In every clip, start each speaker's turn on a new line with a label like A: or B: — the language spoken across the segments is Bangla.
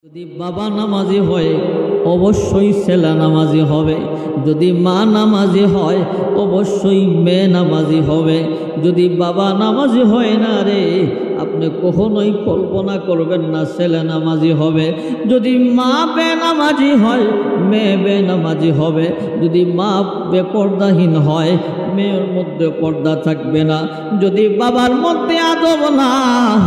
A: যদি বাবা নামাজি হয় অবশ্যই ছেলে নামাজি হবে, যদি মা নামাজি হয় অবশ্যই মেয়ে নামাজি হবে। যদি বাবা নামাজি হয় না রে, আপনি কখনোই কল্পনা করবেন না ছেলে নামাজি হবে। যদি মা বেনামাজি হয় মেয়ে বেনামাজি হবে। যদি মা বেপর্দাহীন হয় মেয়ের মধ্যে পর্দা থাকবে না। যদি বাবার মধ্যে আদব না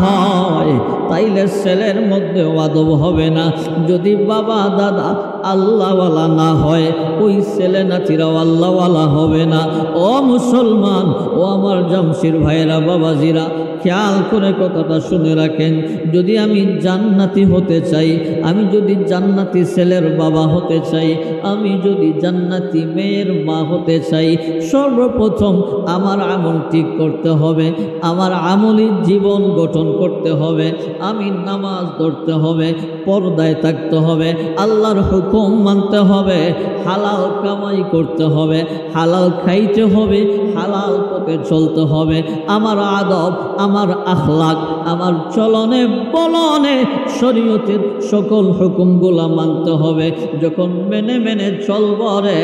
A: হয় তাইলে ছেলের মধ্যেও আদব হবে না। যদি বাবা দাদা আল্লাহওয়ালা না হয় ওই ছেলে নাতিরাও আল্লাহওয়ালা হবে না। ও মুসলমান, ও আমার জামশির ভাইরা বাবাজিরা, খেয়াল করে কথাটা শুনে রাখেন। যদি আমি জান্নাতি হতে চাই, আমি যদি জান্নাতি ছেলের বাবা হতে চাই, আমি যদি জান্নাতি মেয়ের মা হতে চাই, সর্বপ্রথম আমার আমল ঠিক করতে হবে, আমার আমলি জীবন গঠন করতে হবে। আমি নামাজ ধরতে হবে, পর্দায় থাকতে হবে, আল্লাহর হুকুম মানতে হবে, হালাল কামাই করতে হবে, হালাল খাইতে হবে, হালাল পথে চলতে হবে। আমার আদব, আমার আখলাক, আমার চলনে বলনে শরীয়তের সকল হুকুমগুলা মানতে হবে। যখন মেনে মেনে চলব রে,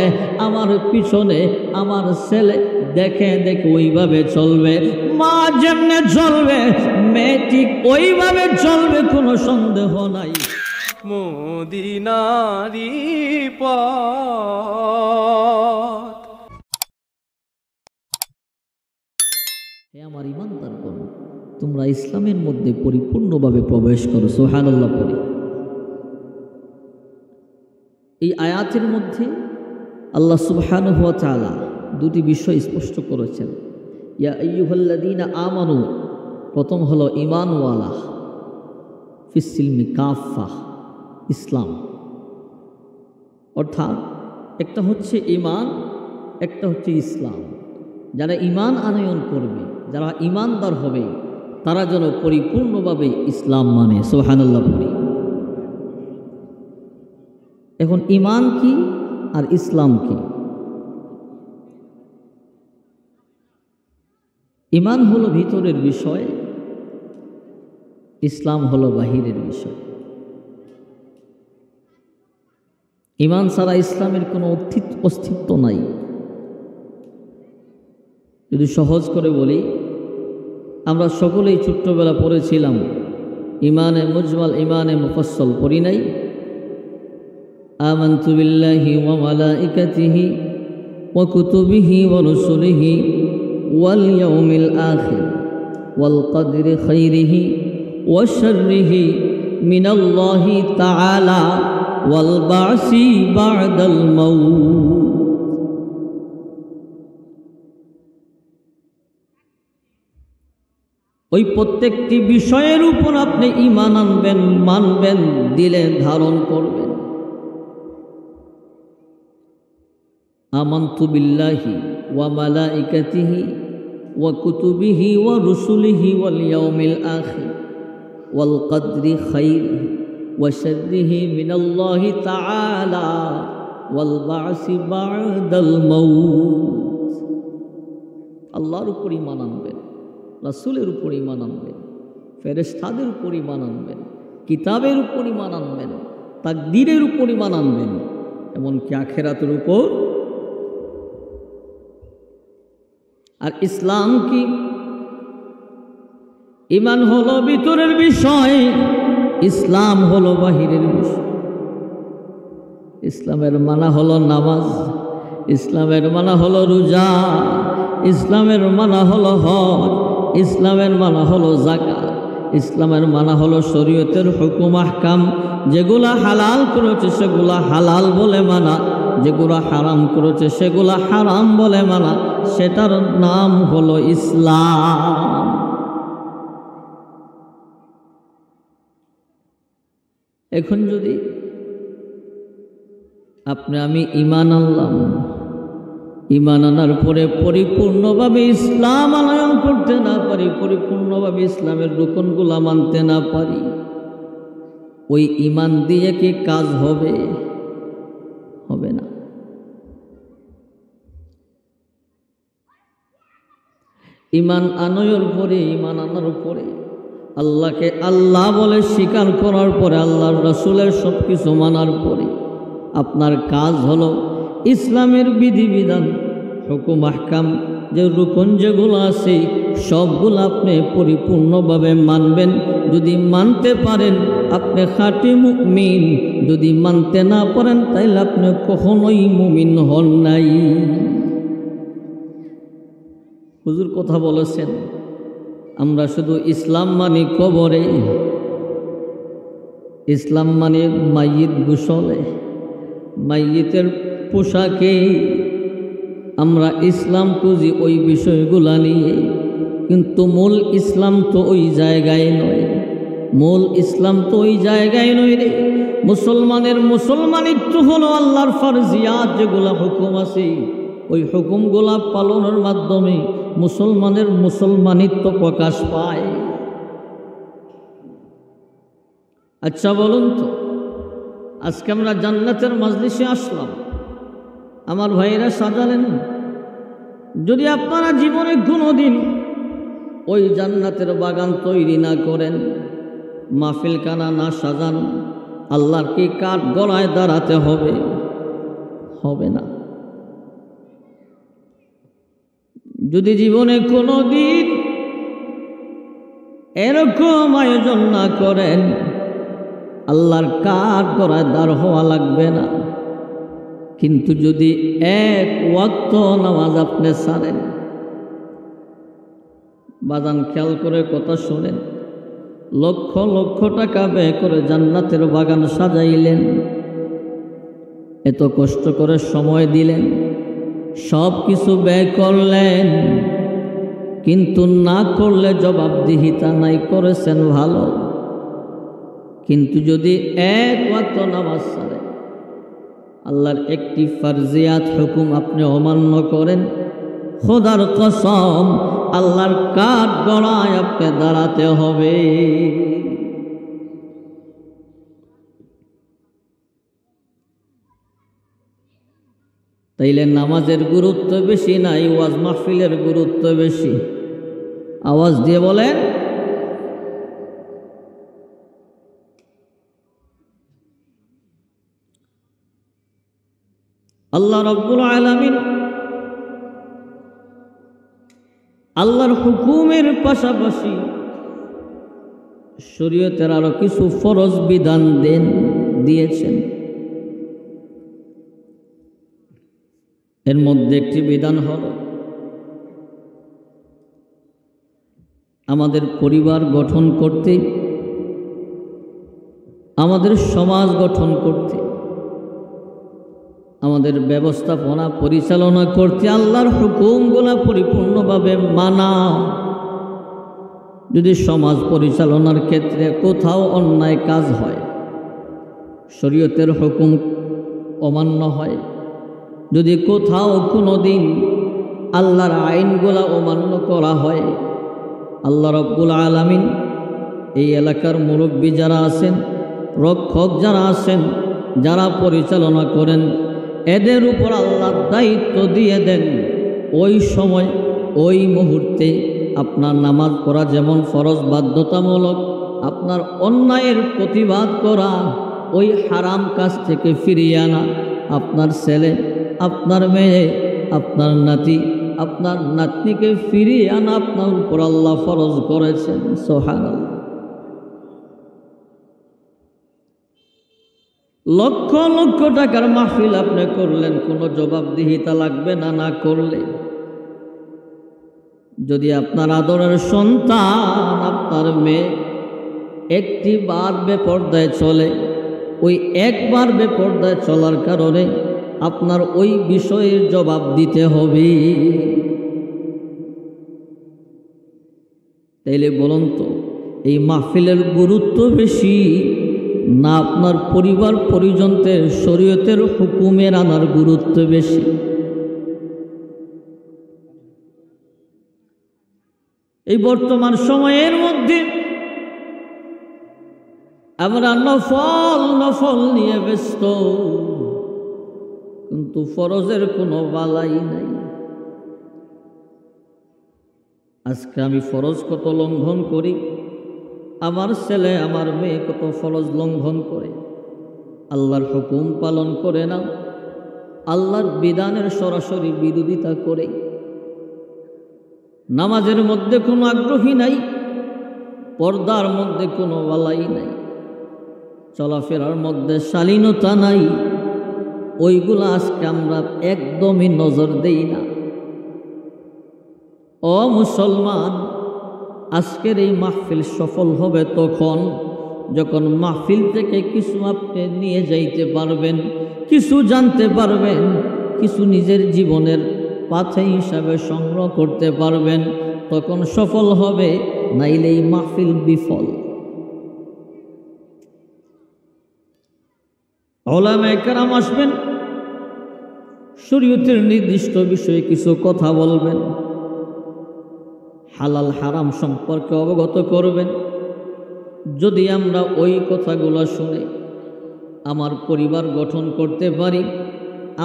A: আমার পিছনে আমার ছেলে দেখে দেখে ওইভাবে চলবে। মা যেমনে চলবে মেয়ে ঠিক ওইভাবে চলবে, কোনো সন্দেহ নাই।
B: মদিনারি পথ।
A: হে আমার ইমানদার গণ, তোমরা ইসলামের মধ্যে পরিপূর্ণভাবে প্রবেশ করো। সুবহানাল্লাহ পড়ি। এই আয়াতের মধ্যে আল্লাহ সুবহানাহু ওয়া তাআলা দুটি বিষয় স্পষ্ট করেছেন। ইয়া আইয়ুহাল্লাযীনা আমানু, প্রথম হলো ঈমানওয়ালা, ফিস সিলমি কাফা, ইসলাম। অর্থাৎ একটা হচ্ছে ঈমান, একটা হচ্ছে ইসলাম। যারা ঈমান আনয়ন করবে, যারা ঈমানদার হবে, তারা যেন পরিপূর্ণভাবে ইসলাম মানে। সুবহানাল্লাহ পড়ি। এখন ঈমান কি আর ইসলাম কি? ঈমান হলো ভিতরের বিষয়, ইসলাম হলো বাহিরের বিষয়। ঈমান ছাড়া ইসলামের কোনো অস্তিত্ব নাই। যদি সহজ করে বলি, আমরা সকলেই ছোট্টবেলা পড়েছিলাম ঈমানে মুজমাল, ঈমানে মুফাসসাল পড়ি নাই? আমানতু বিল্লাহি ওয়া মালাইকাতিহি ওয়া কুতুবিহি ওয়া রুসুলিহি ওয়াল ইয়াউমিল আখির ওয়াল কদরি খাইরিহি ওয়া শাররিহি মিনাল্লাহি তাআলা ওয়াল বা'সি বা'দাল মাউত। ওই প্রত্যেকটি বিষয়ের উপর আপনি ঈমান আনবেন, মানবেন, দিলে ধারণ করবেন। আমানতু বিল্লাহি ওয়া মালাইকাতিহি ওয়া কুতুবিহি ওয়া রুসুলিহি ওয়াল ইয়াউমিল আখির ওয়াল কদরি খাইরিহি ওয়া শাররিহি মিনাল্লাহি তাআলা ওয়াল বা'সি বা'দাল মাউত। আল্লাহর উপর ঈমান আনবেন, রাসূলের উপর ঈমান আনবেন, ফেরেশতাদের উপর ঈমান আনবেন, কিতাবের উপর ঈমান আনবেন, তাকদীরের উপর ঈমান আনবেন, এমনকি আখিরাতের উপর। আর ইসলাম কি? ঈমান হলো ভিতরের বিষয়, ইসলাম হলো বাহিরের বিষয়। ইসলামের মানা হলো নামাজ, ইসলামের মানা হলো রোজা, ইসলামের মানা হলো হজ, ইসলামের মানা হলো যাকাত, ইসলামের মানা হলো শরীয়তের হুকুম আহকাম। যেগুলা হালাল করেছে সেগুলা হালাল বলে মানা, যেগুলা হারাম করেছে সেগুলা হারাম বলে মানা। সেটার নাম হলো ইসলাম। এখন যদি আমি ঈমান আনলাম, ঈমান আনার পরে পরিপূর্ণভাবে ইসলাম আনয়ন করতে না পারি, পরিপূর্ণভাবে ইসলামের রুকনগুলা মানতে না পারি, ওই ঈমান দিয়ে কি কাজ হবে? হবে না। ঈমান আনয়ন পরে, ঈমান আনার পরে আল্লাহকে আল্লাহ বলে স্বীকার করার পরে, আল্লাহর রাসূলের সব কিছু মানার পরে আপনার কাজ হলো ইসলামের বিধিবিধান, হুকুম আহকাম, যে রুকন যেগুলো আছে সবগুলো আপনি পরিপূর্ণভাবে মানবেন। যদি মানতে পারেন আপনি খাঁটি মুমিন, যদি মানতে না পারেন তাইলে আপনি কখনোই মুমিন হন নাই। হুজুর কথা বলেছেন, আমরা শুধু ইসলাম মানি কবরে, ইসলাম মানে মাইয়িত গোসলে, মাইয়িতের পোশাকে আমরা ইসলাম খুঁজি ওই বিষয়গুলা নিয়ে, কিন্তু মূল ইসলাম তো ওই জায়গায় নয়, মূল ইসলাম তো ওই জায়গায় নয় রে। মুসলমানের মুসলমানিত্ব হলো আল্লাহর ফরজিয়াত, যেগুলা হুকুম আছে ওই হুকুমগুলা পালনের মাধ্যমে মুসলমানের মুসলমানিত্ব প্রকাশ পায়। আচ্ছা বলুন তো, আজকে আমরা জান্নাতের মাজলিসে আসলাম, আমার ভাইয়েরা সাজালেন, যদি আপনারা জীবনে কোনোদিন ওই জান্নাতের বাগান তৈরি না করেন, মাহফিলখানা না সাজান, আল্লাহর কি কাঠ গলায় দাঁড়াতে হবে? হবে না। যদি জীবনে কোনোদিন এরকম আয়োজন না করেন, আল্লাহর কাঠ গলায় দাঁড় হওয়া লাগবে না। কিন্তু যদি এক ওয়াক্ত নামাজ আপনি ছাড়েন, বাজান খেয়াল করে কথা শোনেন, লক্ষ লক্ষ টাকা ব্যয় করে জান্নাতের বাগান সাজাইলেন, এত কষ্ট করে সময় দিলেন, সব কিছু ব্যয় করলেন, কিন্তু না করলে জবাবদিহিতা নাই, করেছেন ভালো, কিন্তু যদি এক ওয়াক্ত নামাজ ছাড়েন, আল্লাহর একটি ফরজিয়াত হুকুম আপনি অমান্য করেন, খোদার কসম আল্লাহর কাঠ গলায় আপনি দাঁড়াতে হবে। তাইলে নামাজের গুরুত্ব বেশি নাই, ওয়াজ মাহফিলের গুরুত্ব বেশি? আওয়াজ দিয়ে বলেন। আল্লাহ রাব্বুল আলামিন আল্লাহর হুকুমের পাশাপাশি শরীয়তের আরো কিছু ফরজ বিধান দিয়েছেন। এর মধ্যে একটি বিধান হল আমাদের পরিবার গঠন করতে, আমাদের সমাজ গঠন করতে, আমাদের ব্যবস্থাপনা পরিচালনা করতে আল্লাহর হুকুমগুলা পরিপূর্ণভাবে মানা। যদি সমাজ পরিচালনার ক্ষেত্রে কোথাও অন্যায় কাজ হয়, শরীয়তের হুকুম অমান্য হয়, যদি কোথাও কোনো দিন আল্লাহর আইনগুলা অমান্য করা হয়, আল্লাহ রাব্বুল আলামিন এই এলাকার মুরব্বী যারা আছেন, রক্ষক যারা আছেন, যারা পরিচালনা করেন, এদের উপর আল্লাহ দায়িত্ব দিয়ে দেন। ওই সময় ওই মুহূর্তে আপনার নামাজ পড়া যেমন ফরজ বাধ্যতামূলক, আপনার অন্যায়ের প্রতিবাদ করা, ওই হারাম কাজ থেকে ফিরিয়ে আনা, আপনার ছেলে, আপনার মেয়ে, আপনার নাতি, আপনার নাতনিকে ফিরিয়ে আনা আপনার উপর আল্লাহ ফরজ করেছেন। সুবহানাল্লাহ। লক্ষ লক্ষ টাকার মাহফিল আপনি করলেন, কোনো জবাবদিহিতা লাগবে না না করলে। যদি আপনার আদরের সন্তান, আপনার মেয়ে একটি বার বেপরদায় চলে, ওই একবার বেপরদায় চলার কারণে আপনার ওই বিষয়ের জবাব দিতে হবে। তাইলে বলুন তো, এই মাহফিলের গুরুত্ব বেশি না আপনার পরিবার পরিজনদের শরীয়তের হুকুমের আনার গুরুত্ব বেশি? এই বর্তমান সময়ের মধ্যে আমরা নফল নিয়ে ব্যস্ত, কিন্তু ফরজের কোনো বালাই নাই। আজকে আমি ফরজ কত লঙ্ঘন করি, আমার ছেলে আমার মেয়ে কত ফরজ লঙ্ঘন করে, আল্লাহর হুকুম পালন করে না, আল্লাহর বিধানের সরাসরি বিরোধিতা করে, নামাজের মধ্যে কোনো আগ্রহী নাই, পর্দার মধ্যে কোনো বালাই নাই, চলাফেরার মধ্যে শালীনতা নাই, ওইগুলো আজকে আমরা একদমই নজর দেই না। ও মুসলমান, আজকের এই মাহফিল সফল হবে তখন যখন মাহফিল থেকে কিছু আপনি নিয়ে যাইতে পারবেন, কিছু জানতে পারবেন, কিছু নিজের জীবনের পাথে হিসাবে সংগ্রহ করতে পারবেন, তখন সফল হবে, নাইলে এই মাহফিল বিফল। উলামায়ে কেরাম আসবেন, শরীয়তের নির্দিষ্ট বিষয়ে কিছু কথা বলবেন, হালাল হারাম সম্পর্কে অবগত করবেন। যদি আমরা ওই কথাগুলো শুনে আমার পরিবার গঠন করতে পারি,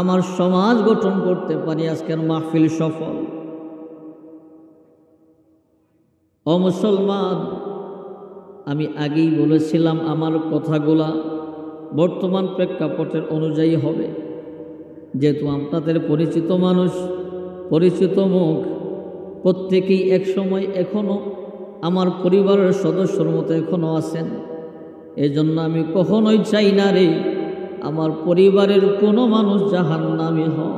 A: আমার সমাজ গঠন করতে পারি, আজকের মাহফিল সফল। ও মুসলমান, আমি আগেই বলেছিলাম আমার কথাগুলা বর্তমান প্রেক্ষাপটের অনুযায়ী হবে, যেহেতু আপনাদের পরিচিত মানুষ, পরিচিত মুখ, প্রত্যেকেই একসময় এখনও আমার পরিবারের সদস্যর মতো এখনও আছেন। এজন্য আমি কখনোই চাই না রে আমার পরিবারের কোনো মানুষ জাহান্নামী হোক।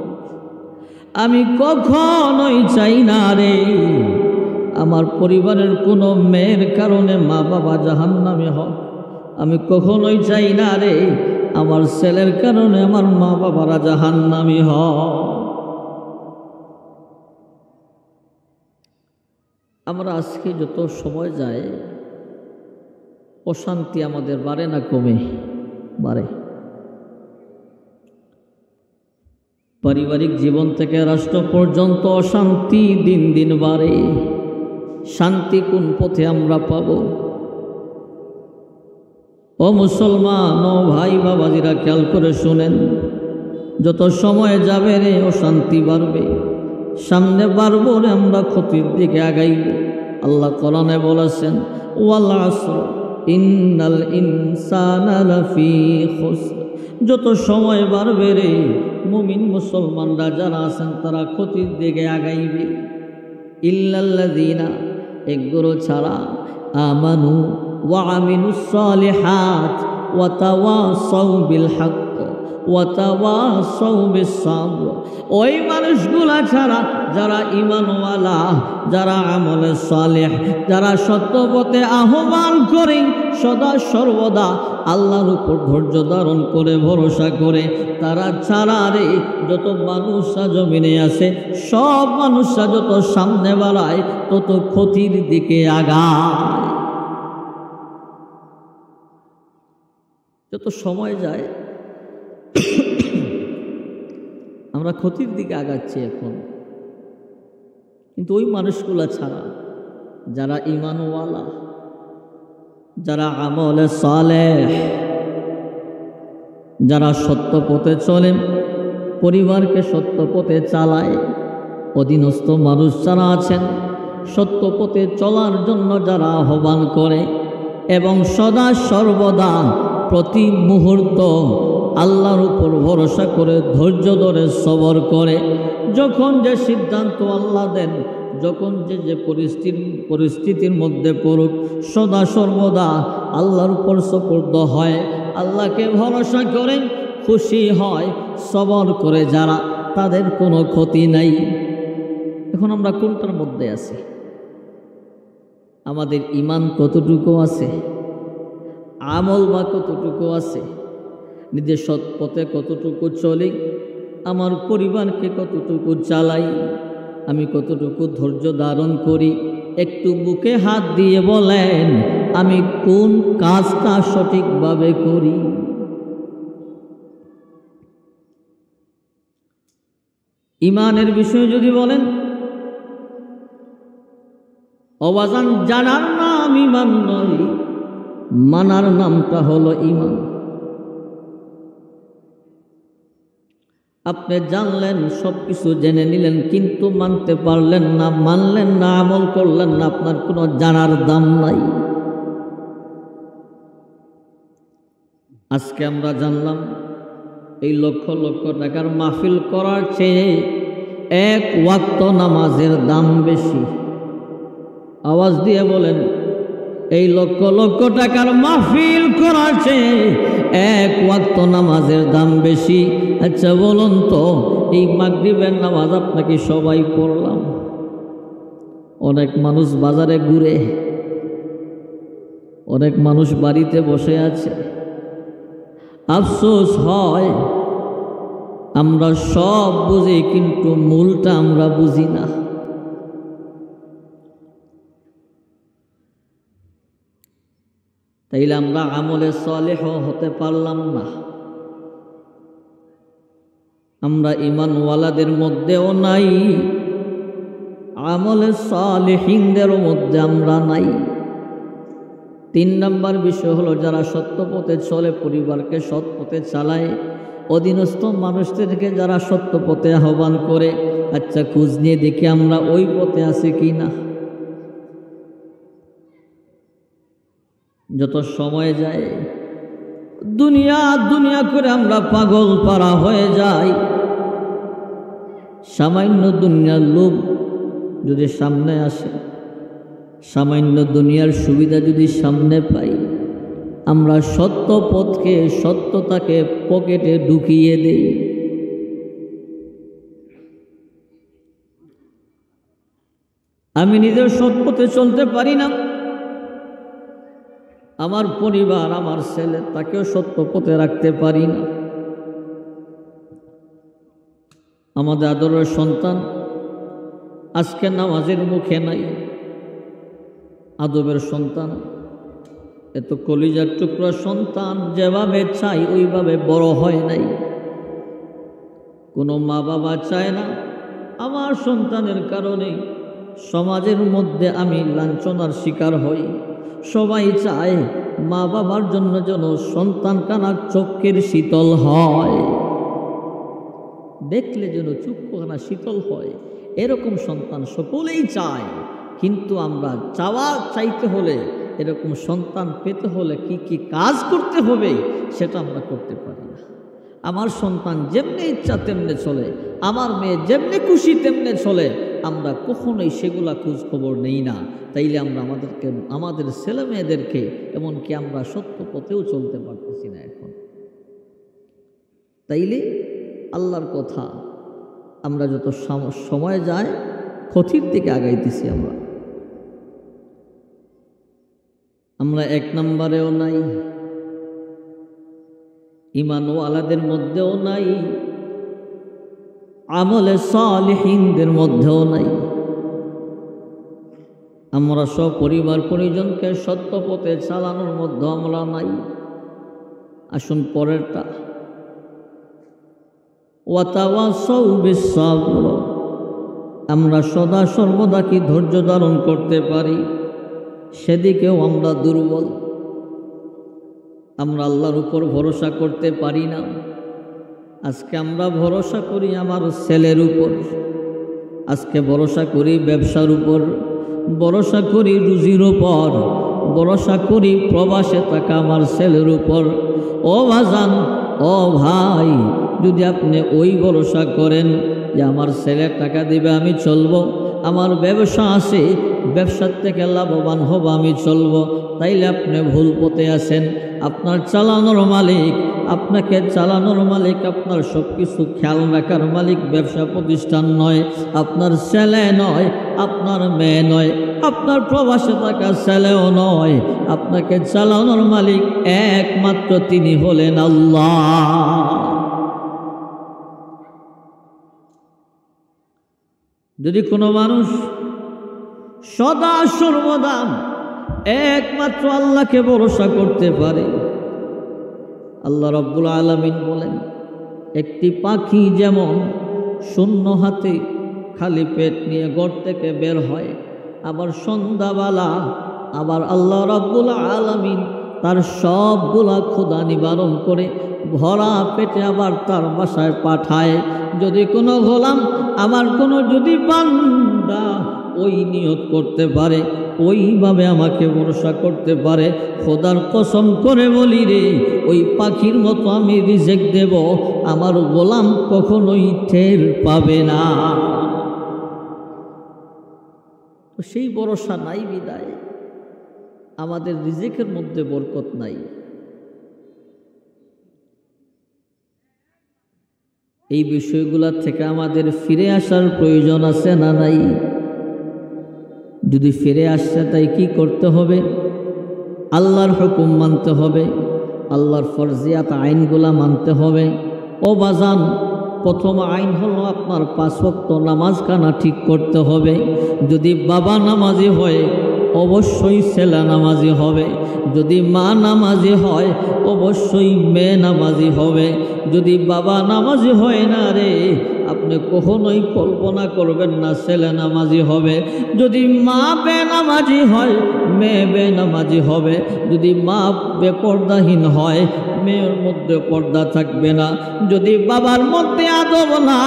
A: আমি কখনোই চাই না রে আমার পরিবারের কোনো মেয়ের কারণে মা বাবা জাহান্নামী হোক। আমি কখনোই চাই না রে আমার ছেলের কারণে আমার মা বাবারা জাহান্নামী হোক। আমরা আজকে যত সময় যায় অশান্তি আমাদের বাড়ে না কমে? বাড়ে। পারিবারিক জীবন থেকে রাষ্ট্র পর্যন্ত অশান্তি দিন দিন বাড়ে। শান্তি কোন পথে আমরা পাব? ও মুসলমান, ও ভাই বাবাজিরা, খেয়াল করে শুনেন, যত সময় যাবে রে অশান্তি বাড়বে, সামনে বাড়বো রে আমরা ক্ষতির দিকে আগাইব। আল্লাহ কোরআনে বলেছেন, ওয়াল আসর ইন্নাল ইনসানা লাফি খুসর। যত সময় বাড়বে রে মুমিন মুসলমানরা যারা আছেন তারা ক্ষতির দিকে আগাইবে। ইল্লাল্লাযীনা, একগুলো ছাড়া, আমানু ওয়া আমিলুস সালিহাত ওয়া তাওয়াসাউ বিল হক ওয়া তাওয়াসাউ বিস সাবর। ওই মানুষগুলা ছাড়া যারা ঈমানওয়ালা, যারা আমলে সালেহ, যারা সত্য পথে আহ্বান করে, সদা সর্বদা আল্লাহর উপর ধৈর্য ধারণ করে ভরসা করে, তারা ছাড়া রে যত মানুষরা জমিনে আছে সব মানুষরা যত সামনে বাড়ায় তত ক্ষতির দিকে আগায়। যত সময় যায় আমরা ক্ষতির দিকে আগাচ্ছি এখন। কিন্তু ওই মানুষগুলা ছাড়া যারা ঈমানওয়ালা, যারা আমলে সালেহ, যারা সত্য পথে চলেন, পরিবারকে সত্য পথে চালায়, অধীনস্থ মানুষ যারা আছেন সত্য পথে চলার জন্য যারা আহ্বান করে এবং সদা সর্বদা প্রতি মুহূর্ত আল্লাহর উপর ভরসা করে ধৈর্য ধরে সবর করে, যখন যে সিদ্ধান্ত আল্লাহ দেন, যখন যে পরিস্থিতির মধ্যে পড়ুক, সদা সর্বদা আল্লাহর উপর সুপর্দ হয়, আল্লাহকে ভরসা করে খুশি হয়, সবর করে যারা, তাদের কোনো ক্ষতি নাই। এখন আমরা কোনটার মধ্যে আছি? আমাদের ঈমান কতটুকু আছে? আমল বা কতটুকু আছে? নিজের সৎ পথে কতটুকু চলি? আমার পরিবারকে কতটুকু চালাই? আমি কতটুকু ধৈর্য ধারণ করি? একটু বুকে হাত দিয়ে বলেন আমি কোন কাজটা সঠিকভাবে করি? ঈমানের বিষয়ে যদি বলেন, অবাজান জানার নাম ঈমান নয়, মানার নামটা হলো ঈমান। আপনি জানলেন, সব কিছু জেনে নিলেন, কিন্তু মানতে পারলেন না, মানলেন না, আমল করলেন না, আপনার কোনো জানার দাম নাই। আজকে আমরা জানলাম এই লক্ষ লক্ষ টাকার মাহফিল করার চেয়ে এক ওয়াক্ত নামাজের দাম বেশি। আওয়াজ দিয়ে বলেন, এই লক্ষ লক্ষ টাকার মাহফিল করার চেয়ে এক ওয়াক্ত নামাজের দাম বেশি। আচ্ছা বলুন তো, এই মাগরিবের নামাজ আপনাকে সবাই পড়লাম, অনেক মানুষ বাজারে ঘুরে, অনেক মানুষ বাড়িতে বসে আছে। আফসোস হয় আমরা সব বুঝি, কিন্তু মূলটা আমরা বুঝি না। তাইলে আমরা আমলে সালেহ হতে পারলাম না। আমরা ঈমানওয়ালাদের মধ্যেও নাই, আমলে সালেহিনদের মধ্যে আমরা নাই। 3 নম্বর বিষয় হলো, যারা সত্য পথে চলে, পরিবারকে সৎ পথে চালায়, অধীনস্থ মানুষদেরকে যারা সত্য পথে আহ্বান করে। আচ্ছা খোঁজ নিয়ে দেখি আমরা ওই পথে আছি কি না। যত সময় যায় দুনিয়া দুনিয়া করে আমরা পাগল পারা হয়ে যাই। সামান্য দুনিয়ার লোভ যদি সামনে আসে, সামান্য দুনিয়ার সুবিধা যদি সামনে পাই, আমরা সত্য পথকে, সত্যতাকে পকেটে ঢুকিয়ে দেই। আমি নিজের সৎ পথে চলতে পারি না, আমার পরিবার, আমার ছেলে, তাকেও সত্য পথে রাখতে পারি না। আমাদের আদরের সন্তান আজকে নামাজের মুখে নাই, আদবের সন্তান, এত কলিজার টুকরা সন্তান, যেভাবে চাই ওইভাবে বড় হয় নাই। কোনো মা বাবা চায় না আমার সন্তানের কারণে সমাজের মধ্যে আমি লাঞ্ছনার শিকার হই। সবাই চায় মা বাবার জন্য যেন সন্তান কানার চোখের শীতল হয়, দেখলে যেন চক্ষুখানা শীতল হয়, এরকম সন্তান সকলেই চায়। কিন্তু আমরা চাইতে হলে, এরকম সন্তান পেতে হলে কি কি কাজ করতে হবে সেটা আমরা করতে পারি না। আমার সন্তান যেমনি ইচ্ছা তেমনি চলে, আমার মেয়ে যেমনি খুশি তেমনি চলে, আমরা কখনোই সেগুলা খোঁজ খবর নেই না। তাইলে আমরা আমাদের ছেলে মেয়েদেরকে, এমনকি আমরা সত্য পথেও চলতে পারতেছি না এখন। তাইলে আল্লাহর কথা, আমরা যত সময় যায় ক্ষতির দিকে আগাইতেছি। আমরা 1 নম্বরেও নাই, ঈমানওয়ালাদের মধ্যেও নাই, আমলে সালেহিনদের মধ্যেও নাই। আমরা সব পরিবার পরিজনকে সত্য পথে চালানোর মধ্যে আমরা নাই। আসুন পরেরটা, ওয়াতাওয়াসাউ বিস-সাবর। আমরা সদা সর্বদা কি ধৈর্য ধারণ করতে পারি, সেদিকেও আমরা দুর্বল। আমরা আল্লাহর উপর ভরসা করতে পারি না। আজকে আমরা ভরসা করি আমার ছেলের উপর, আজকে ভরসা করি ব্যবসার উপর, ভরসা করি রুজির উপর, ভরসা করি প্রবাসে থাকা আমার ছেলের উপর। ও ভাজান, ও ভাই, যদি আপনি ওই ভরসা করেন যে আমার ছেলে টাকা দিবে আমি চলবো, আমার ব্যবসা আছে, ব্যবসার থেকে লাভবান হব আমি চলবো, তাইলে আপনি ভুল পথে আছেন। আপনার চালানোর মালিক, আপনাকে চালানোর মালিক, আপনার সব কিছু খেয়াল রাখার মালিক ব্যবসা প্রতিষ্ঠান নয়, আপনার ছেলে নয়, আপনার মেয়ে নয়, আপনার প্রবাসে থাকা ছেলেও নয়। আপনাকে চালানোর মালিক একমাত্র তিনি হলেন আল্লাহ। যদি কোনো মানুষ সদা সর্বদা একমাত্র আল্লাহকে ভরসা করতে পারে, আল্লাহ রাব্বুল আলামিন বলেন, একটি পাখি যেমন শূন্য হাতে খালি পেট নিয়ে ঘর থেকে বের হয়, আবার সন্ধ্যাবেলা আবার আল্লাহ রাব্বুল আলামিন তার সবগুলা ক্ষুধা নিবারণ করে ভরা পেটে আবার তার বাসায় পাঠায়। যদি কোনো গোলাম, আমার কোনো যদি বান্দা ওই নিয়ত করতে পারে ওইভাবে আমাকে ভরসা করতে পারে, খোদার কসম করে বলি রে, ওই পাখির মতো আমি রিজেক দেব, আমার গোলাম কখনোই টের পাবে না। তো সেই ভরসা নাই বিদায় আমাদের রিজেকের মধ্যে বরকত নাই। এই বিষয়গুলো থেকে আমাদের ফিরে আসার প্রয়োজন আছে না নাই? যদি ফিরে আসছে তাই কি করতে হবে? আল্লাহর হুকুম মানতে হবে, আল্লাহর ফরজিয়াত আইনগুলা মানতে হবে। ও বাজান, প্রথম আইন হলো আপনার 5 ওয়াক্ত নামাজখানা ঠিক করতে হবে। যদি বাবা নামাজি হয় অবশ্যই ছেলে নামাজি হবে, যদি মা নামাজি হয় অবশ্যই মেয়ে নামাজি হবে। যদি বাবা নামাজি হয় না রে, আপনি কখনোই কল্পনা করবেন না ছেলে নামাজি হবে। যদি মা বেনামাজি হয় মেয়ে বেনামাজি হবে। যদি মা বেপর্দাহীন হয় মেয়ের মধ্যে পর্দা থাকবে না। যদি বাবার মধ্যে আদব না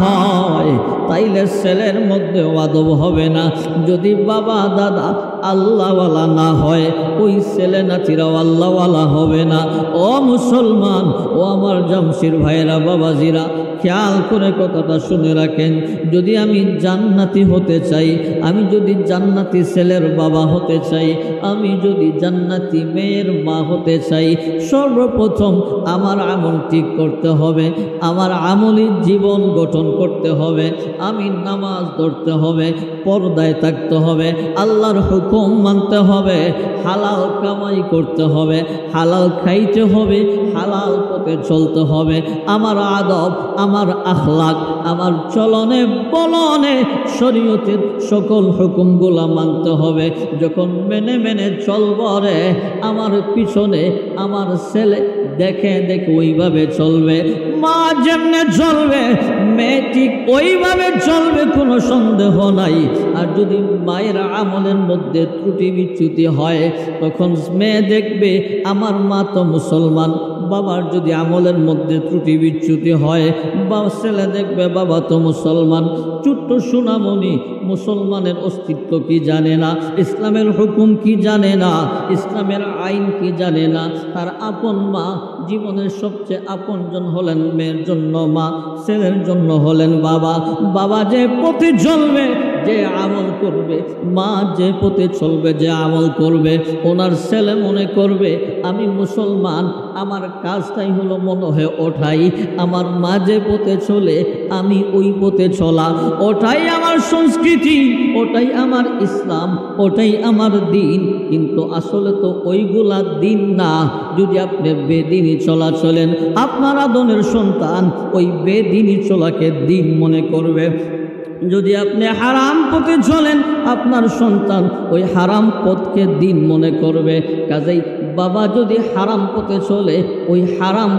A: হয় তাইলে ছেলের মধ্যেও আদব হবে না। যদি বাবা দাদা আল্লাহওয়ালা না হয় ওই ছেলে নাতিরাও আল্লাহওয়ালা হবে না। ও মুসলমান, ও আমার জামশির ভাইরা বাবাজিরা, খেয়াল করে কথাটা শুনে রাখেন। যদি আমি জান্নাতি হতে চাই, আমি যদি জান্নাতি ছেলের বাবা হতে চাই, আমি যদি জান্নাতি মেয়ের মা হতে চাই, সর্বপ্রথম আমার আমল ঠিক করতে হবে, আমার আমলি জীবন গঠন করতে হবে। আমি নামাজ ধরতে হবে, পর্দায় থাকতে হবে, আল্লাহর হুকুম মানতে হবে, হালাল কামাই করতে হবে, হালাল খাইতে হবে, হালাল পথে চলতে হবে। আমার আদব, আমার আখলাক, আমার চলনে বলনে শরীয়তের সকল হুকুমগুলা মানতে হবে। যখন মেনে মেনে চলব রে, আমার পিছনে আমার ছেলে দেখে দেখে ওইভাবে চলবে। মা যেমনে চলবে মেয়ে ঠিক ওইভাবে চলবে, কোনো সন্দেহ নাই। আর যদি মায়ের আমলের মধ্যে ত্রুটি বিচ্যুতি হয় তখন মেয়ে দেখবে আমার মা তো মুসলমান। বাবার যদি আমলের মধ্যে ত্রুটি বিচ্যুতি হয় বা ছেলে দেখবে বাবা তো মুসলমান। ছোট্ট সোনামণি মুসলমানের অস্তিত্ব কি জানে না, ইসলামের হুকুম কি জানে না, ইসলামের আইন কি জানে না। তার আপন মা, জীবনের সবচেয়ে আপনজন হলেন মেয়ের জন্য মা, ছেলের জন্য হলেন বাবা। বাবা যে পথে চলবে, যে আমল করবে, মা যে পথে চলবে, যে আমল করবে, ওনার ছেলে মনে করবে আমি মুসলমান, আমার কাজটাই হলো মনে হয় ওঠাই। আমার মা যে পথে চলে আমি ওই পথে চলা, ওটাই আমার সংস্কৃতি, ওটাই আমার ইসলাম, ওটাই আমার দিন। কিন্তু আসলে তো ওইগুলা দিন না। যদি আপনি বেদিনী চলা চলেন, আপনার আদনের সন্তান ওই বেদিনী চলাকে দিন মনে করবে। যদি আপনি হারাম পথে চলেন, আপনার সন্তান ওই হারাম পথকে দিন মনে করবে। কাজেই বাবা যদি হারাম পথে চলে, ওই হারাম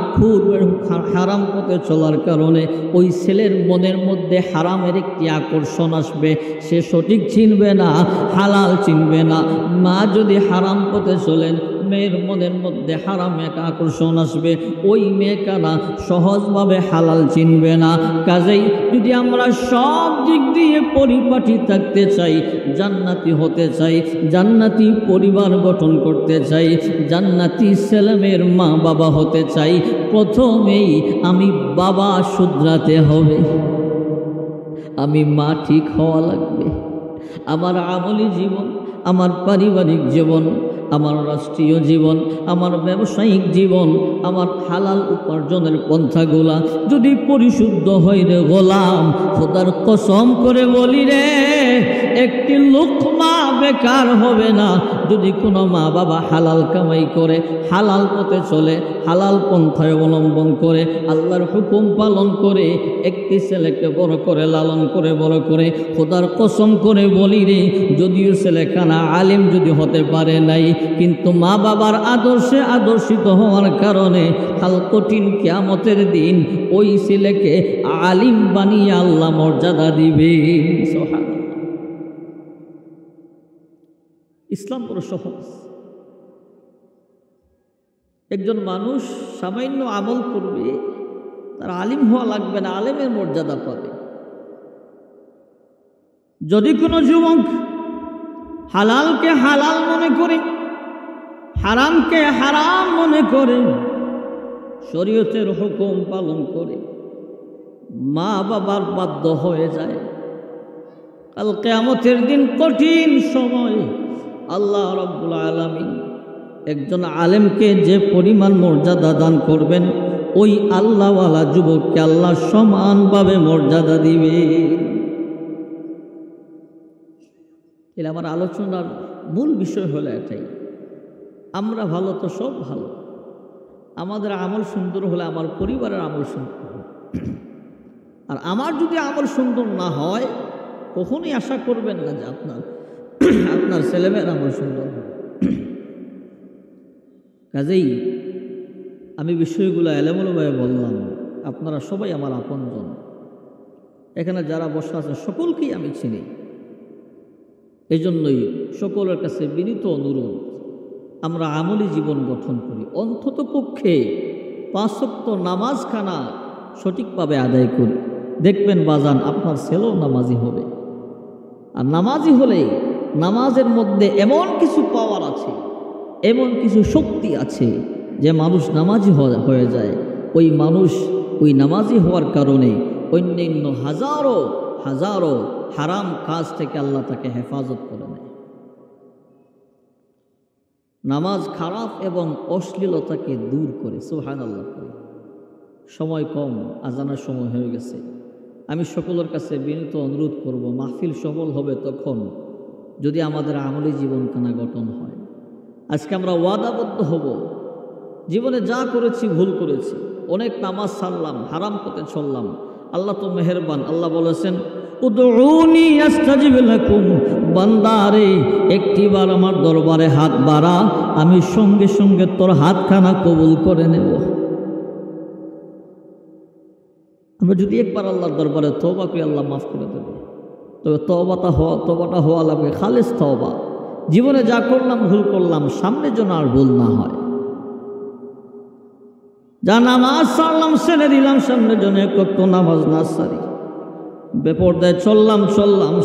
A: পথে চলার কারণে ওই ছেলের মনের মধ্যে হারামের একটি আকর্ষণ আসবে, সে সঠিক চিনবে না, হালাল চিনবে না। মা যদি হারাম পথে চলেন, মেয়ের মনের মধ্যে হারাম এক আকর্ষণ আসবে, ওই মেয়েকানা সহজভাবে হালাল চিনবে না। কাজেই যদি আমরা সব দিক দিয়ে পরিপাটি থাকতে চাই, জান্নাতি হতে চাই, জান্নাতি পরিবার গঠন করতে চাই, জান্নাতি ছেলেমেয়ের মা বাবা হতে চাই, প্রথমেই আমি বাবা শুধরাতে হবে, আমি মা ঠিক হওয়া লাগবে। আমার আমলি জীবন, আমার পারিবারিক জীবন, আমার রাষ্ট্রীয় জীবন, আমার ব্যবসায়িক জীবন, আমার হালাল উপার্জনের পন্থাগুলা যদি পরিশুদ্ধ হয় রে গোলাম, খোদার কসম করে বলি রে, একটি লোকমা বেকার হবে না। যদি কোনো মা বাবা হালাল কামাই করে, হালাল পথে চলে, হালাল পন্থায় অবলম্বন করে, আল্লাহর হুকুম পালন করে, একটি ছেলেকে বড় করে লালন করে বড় করে, খোদার কসম করে বলি রে, যদিও ছেলেখানা আলেম যদি হতে পারে নাই, কিন্তু মা বাবার আদর্শে আদর্শিত হওয়ার কারণে কাল কঠিন কিয়ামতের দিন ওই ছেলেকে আলিম বানিয়ে আল্লাহ মর্যাদা দিবে। ইসলাম বড় সহজ। একজন মানুষ সামান্য আমল করবে, তার আলিম হওয়া লাগবে না, আলেমের মর্যাদা পাবে। যদি কোনো যুবক হালালকে হালাল মনে করে, হারামকে হারাম মনে করে, শরীয়তের হুকুম পালন করে মা বাবার বাধ্য হয়ে যায়। কাল কিয়ামতের দিন কঠিন সময় আল্লাহ রাব্বুল আলামিন একজন আলেমকে যে পরিমাণ মর্যাদা দান করবেন, ওই আল্লাহওয়ালা যুবককে আল্লাহ সমানভাবে মর্যাদা দিবে। তাহলে আমার আলোচনার মূল বিষয় হলো এটাই, আমরা ভালো তো সব ভালো, আমাদের আমল সুন্দর হলে আমার পরিবারের আমল সুন্দর হবে। আর আমার যদি আমল সুন্দর না হয়, কখনোই আশা করবেন না যে আপনার ছেলেমেয়ের আমল সুন্দর হবে। কাজেই আমি বিষয়গুলো এলোমেলোভাবে বললাম, আপনারা সবাই আমার আপনজন। এখানে যারা বসা আছে সকলকেই আমি চিনি। এই জন্যই সকলের কাছে বিনীত অনুরোধ, আমরা আমলি জীবন গঠন করি, অন্তত পক্ষে 5 ওয়াক্ত নামাজখানা সঠিকভাবে আদায় করি। দেখবেন বাজান, আপনার ছেলেও নামাজি হবে। আর নামাজি হলে নামাজের মধ্যে এমন কিছু পাওয়ার আছে, এমন কিছু শক্তি আছে যে মানুষ নামাজি হয়ে যায়। ওই মানুষ ওই নামাজি হওয়ার কারণে অন্যান্য হাজারো হাজারো হারাম কাজ থেকে আল্লাহ তাকে হেফাজত করে নেয়। নামাজ খারাপ এবং অশ্লীলতাকে দূর করে। সুবহানাল্লাহ। সময় কম, আজানের সময় হয়ে গেছে। আমি সকলের কাছে বিনীত অনুরোধ করব, মাহফিল সফল হবে তখন যদি আমাদের আমলি জীবনখানা গঠন হয়। আজকে আমরা ওয়াদাবদ্ধ হব, জীবনে যা করেছি ভুল করেছি, অনেক নামাজ ছাড়লাম, হারাম পথে চললাম। আল্লাহ তো মেহেরবান, আল্লাহ বলেছেন উদউনি আস্তাজিব লাকুম, বান্দারে একটিবার আমার দরবারে হাত বাড়া, আমি সঙ্গে সঙ্গে তোর হাতখানা কবুল করে নেব। আমরা যদি একবার আল্লাহর দরবারে তওবা করি, আল্লাহ মাফ করে দেবে। তবে তওবাটা হওয়া লাগবে খালেস তওবা। জীবনে যা করলাম ভুল করলাম, সামনে যেন আর ভুল না হয়। যা নামাজ ছাড়লাম ছেড়ে দিলাম, সামনে যেন এক ওয়াক্ত নামাজ না ছাড়ি। বেপরদায় চললাম,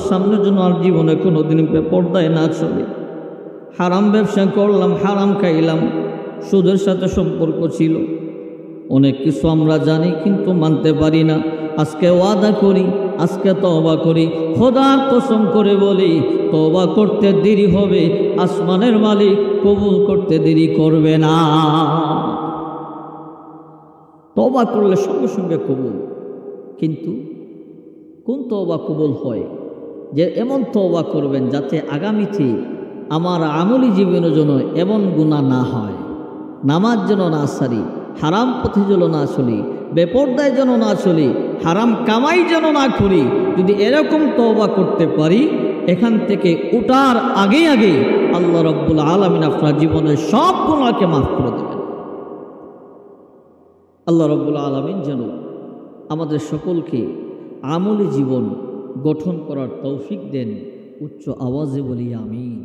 A: সামনে যেন আর জীবনে কোনোদিন বেপরদায় না চলে। হারাম ব্যবসা করলাম, হারাম খাইলাম, সুদের সাথে সম্পর্ক ছিল, অনেক কিছু আমরা জানি কিন্তু মানতে পারি না। আজকে ওয়াদা করি, আজকে তওবা করি, খোদার কসম করে বলি, তওবা করতে দেরি হবে, আসমানের মালিক কবুল করতে দেরি করবে না। তওবা করলে সঙ্গে সঙ্গে কবুল। কিন্তু কোন তওবা কবুল হয়? যে এমন তওবা করবেন যাতে আগামীতে আমার আমলি জীবনের জন্য এমন গুনাহ না হয়, নামাজ যেন না ছাড়ি, হারাম পথে যেন না চলি, বেপরদায় যেন না চলি, হারাম কামাই যেন না করি। যদি এরকম তওবা করতে পারি, এখান থেকে ওঠার আগে আগে আল্লাহ রাব্বুল আলামিন আপনার জীবনের সব গুনাহকে মাফ করে দেবেন। আল্লাহ রাব্বুল আলামিন যেন আমাদের সকলকে আমলি জীবন গঠন করার তৌফিক দেন। উচ্চ আওয়াজে বলি আমিন।